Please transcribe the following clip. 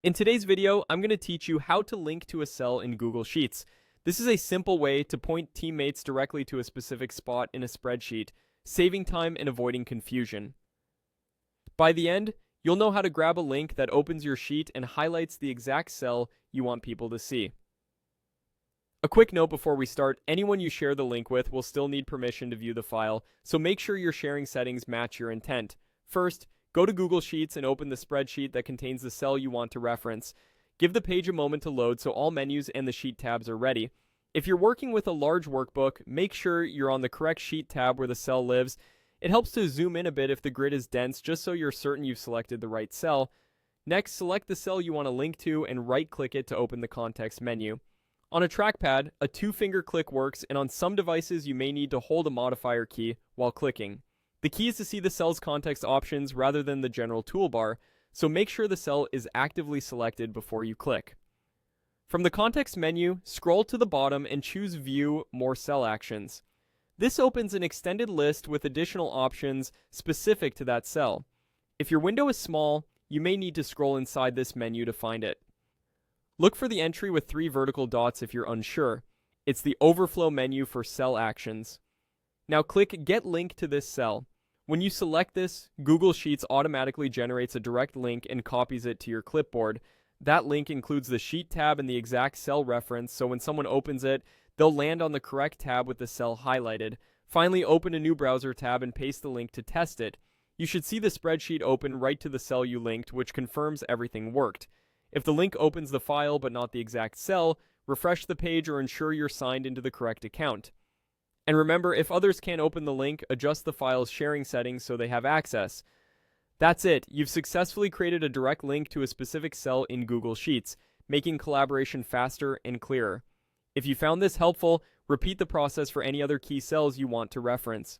In today's video, I'm going to teach you how to link to a cell in Google Sheets. This is a simple way to point teammates directly to a specific spot in a spreadsheet, saving time and avoiding confusion. By the end, you'll know how to grab a link that opens your sheet and highlights the exact cell you want people to see. A quick note before we start, anyone you share the link with will still need permission to view the file, so make sure your sharing settings match your intent. First, go to Google Sheets and open the spreadsheet that contains the cell you want to reference. Give the page a moment to load so all menus and the sheet tabs are ready. If you're working with a large workbook, make sure you're on the correct sheet tab where the cell lives. It helps to zoom in a bit if the grid is dense, just so you're certain you've selected the right cell. Next, select the cell you want to link to and right-click it to open the context menu. On a trackpad, a two-finger click works, and on some devices you may need to hold a modifier key while clicking. The key is to see the cell's context options rather than the general toolbar, so make sure the cell is actively selected before you click. From the context menu, scroll to the bottom and choose View More Cell Actions. This opens an extended list with additional options specific to that cell. If your window is small, you may need to scroll inside this menu to find it. Look for the entry with 3 vertical dots if you're unsure. It's the overflow menu for cell actions. Now click Get Link to this cell. When you select this, Google Sheets automatically generates a direct link and copies it to your clipboard. That link includes the Sheet tab and the exact cell reference, so when someone opens it, they'll land on the correct tab with the cell highlighted. Finally, open a new browser tab and paste the link to test it. You should see the spreadsheet open right to the cell you linked, which confirms everything worked. If the link opens the file but not the exact cell, refresh the page or ensure you're signed into the correct account. And remember, if others can't open the link, adjust the file's sharing settings so they have access. That's it. You've successfully created a direct link to a specific cell in Google Sheets, making collaboration faster and clearer. If you found this helpful, repeat the process for any other key cells you want to reference.